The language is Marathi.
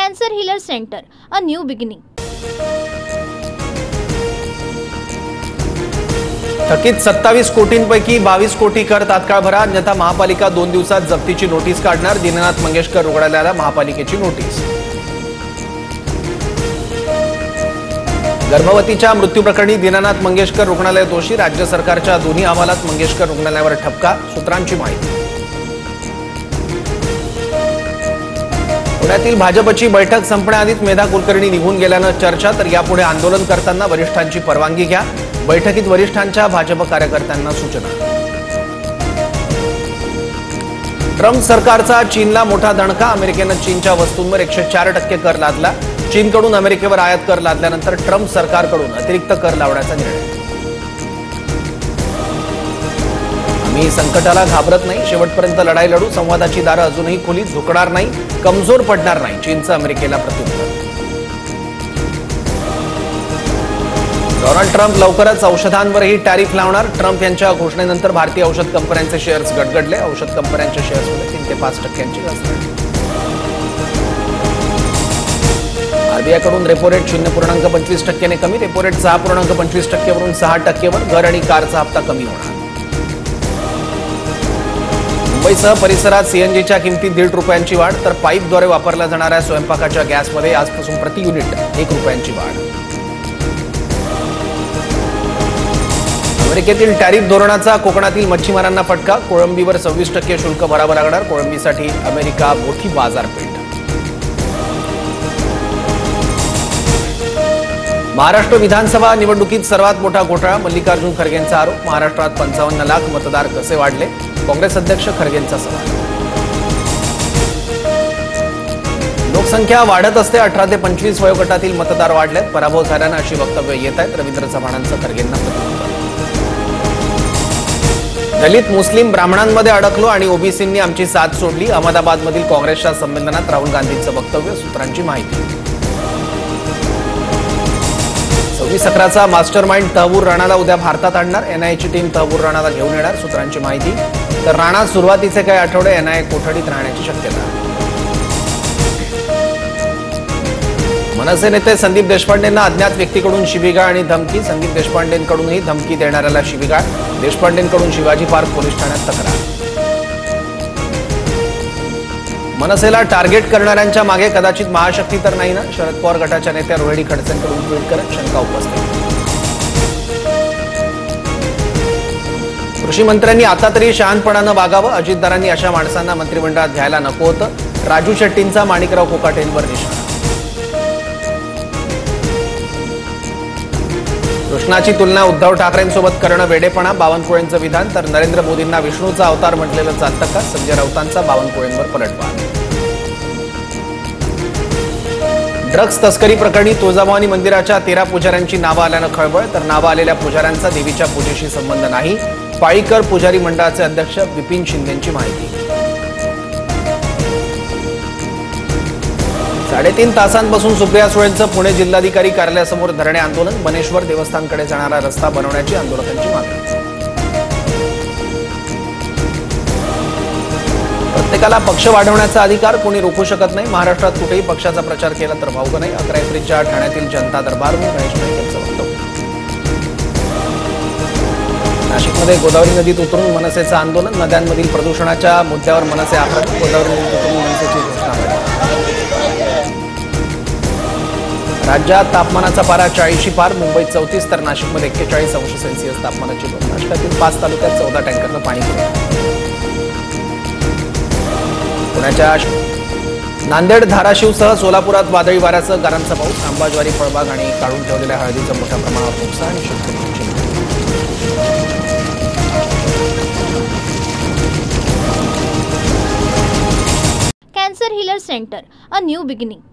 Cancer Healer Center, a new beginning. थकीत 27 कोटींपैकी 22 कोटी कर तात्काळ भरा, अन्यथा महापालिका 2 दिवसात जप्तीची नोटीस काढणार. दीनानाथ मंगेशकर रुग्णालयाला महापालिकेची नोटीस. गर्भवतीच्या मृत्यूप्रकरणी दीनानाथ मंगेशकर रुग्णालय दोषी, राज्य सरकारच्या दोन्ही अहवालात मंगेशकर रुग्णालयावर ठपका. सूत्रांची माहिती. पुण्यातील भाजपची बैठक संपण्याआधीच मेधा कुलकर्णी निघून गेल्यानं चर्चा, तर यापुढे आंदोलन करताना वरिष्ठांची परवानगी घ्या. बैठकीत वरिष्ठांच्या भाजप कार्यकर्त्यांना सूचना. ट्रम्प सरकारचा चीनला मोठा दणका, अमेरिकेनं चीनच्या वस्तूंवर 104% कर लादला. चीनकडून अमेरिकेवर आयात कर लादल्यानंतर ट्रम्प सरकारकडून अतिरिक्त कर लावण्याचा निर्णय. आम्ही संकटाला घाबरत नाही, शेवटपर्यंत लढाई लढू, संवादाची दारं अजूनही खुली, झुकणार नाही, कमजोर पडणार नाही, चीनचं अमेरिकेला प्रत्युत्तर. डोनाल्ड ट्रम्प लवकरच औषधांवरही टॅरिफ लावणार. ट्रम्प यांच्या घोषणेनंतर भारतीय औषध कंपन्यांचे शेअर्स गडगडले. औषध कंपन्यांच्या शेअर्समध्ये 3 ते 5% घसरण. आरबीआयकडून रेपो रेट 0.25% ने कमी. रेपो रेट 6.25% वरून 6% वर. घर आणि कारचा हप्ता कमी होणार. मुंबईसह परिसरात सीएनजीच्या किमतीत ₹1.5 वाढ, तर पाईपद्वारे वापरल्या जाणाऱ्या स्वयंपाकाच्या गॅसमध्ये आजपासून प्रति युनिट ₹1 वाढ. अमेरिकेतील टॅरिफ धोरणाचा कोकणातील मच्छीमारांना फटका. कोळंबीवर 26% शुल्क भरावं लागणार. कोळंबीसाठी अमेरिका मोठी बाजारपेठ. महाराष्ट्र विधानसभा निवडणुकीत सर्वात मोठा घोटाळा, मल्लिकार्जुन खरगेंचा आरोप. महाराष्ट्रात 55 लाख मतदार कसे वाढले, काँग्रेस अध्यक्ष खरगेंचा सवाल. लोकसंख्या वाढत असते, 18 ते 25 वयोगटातील मतदार वाढलेत. पराभव झाल्यानं अशी वक्तव्य येत आहेत. रवींद्र चव्हाणांचं खरगेंना प्रत्युत्तर. दलित मुस्लिम ब्राह्मणांमध्ये अडकलो आणि ओबीसींनी आमची साथ सोडली. अहमदाबादमधील काँग्रेसच्या संमेलनात राहुल गांधींचं वक्तव्य. सूत्रांची माहिती. 26/11चा मास्टर माइंड तहबूर राणाला उद्या भारतात आणणार. एनआयएची टीम तहबूर राणाला घेऊन येणार. सूत्रांची माहिती. तर राणा सुरुवातीचे काही आठवडे एनआयए कोठडीत राहण्याची शक्यता. मनसे नेते संदीप देशपांडेंना अज्ञात व्यक्तीकडून शिवीगाळ आणि धमकी. संदीप देशपांडेंकडूनही धमकी देणाऱ्याला शिवीगाळ. देशपांडेंकडून शिवाजी पार्क पोलीस ठाण्यात तक्रार. मनसेला टार्गेट करणाऱ्यांच्या मागे कदाचित महाशक्ती तर नाही ना, शरद पवार गटाच्या नेत्या रोहिणी खडसेंकडून ट्विट करत शंका उपस्थित. कृषी मंत्र्यांनी आता तरी शहाणपणानं वागावं. अजितदारांनी अशा माणसांना मंत्रिमंडळात घ्यायला नको होतं. राजू शेट्टींचा माणिकराव कोकाटेंवर निशाणा. कृष्णाची तुलना उद्धव ठाकरेंसोबत करणं वेडेपणा, बावनकुळेंचं विधान. तर नरेंद्र मोदींना विष्णूचा अवतार म्हटलेलं चालतं का, संजय राऊतांचा बावनकुळेंवर पलटवार. ड्रग्ज तस्करी प्रकरणी तुळजाभवानी मंदिराच्या 13 पुजाऱ्यांची नावं आल्यानं खळबळ. तर नावं आलेल्या पुजाऱ्यांचा देवीच्या पूजेशी संबंध नाही. पाळीकर पुजारी मंडळाचे अध्यक्ष विपिन शिंदेंची माहिती. 3.5 तासांपासून सुप्रिया सुळेंचं पुणे जिल्हाधिकारी कार्यालयासमोर धरणे आंदोलन. बनेश्वर देवस्थानकडे जाणारा रस्ता बनवण्याची आंदोलकांची मागणी. प्रत्येकाला पक्ष वाढवण्याचा अधिकार, कोणी रोखू शकत नाही. महाराष्ट्रात कुठेही पक्षाचा प्रचार केला तर वावगं नाही. 11 एप्रिलच्या ठाण्यातील जनता दरबारहून गणेश नाईक यांचं वक्तव्य. नाशिकमध्ये गोदावरी नदीत उतरून मनसेचं आंदोलन. नद्यांमधील प्रदूषणाच्या मुद्द्यावर मनसे आक्रमक. गोदावरी नदीत उतरून मनसेची घोषणा करण्यात. राज्यात तापमानाचा पारा 40शी पार. मुंबईत 34 तर नाशिकमध्ये 41°C तापमानाची नोंद. नाशिकातील 5 तालुक्यात 14 टँकरनं पाणी पुरवठा. पुण्याच्या नांदेड, धाराशिवसह सोलापुरात वादळी वाऱ्यासह गारांचा पाऊस. आंबा, ज्वारी, फळबाग आणि काढून ठेवलेल्या हळदीचं मोठ्या प्रमाणावर नुकसान आणि शेतकऱ्यांची. Cancer Healer Center, a new beginning.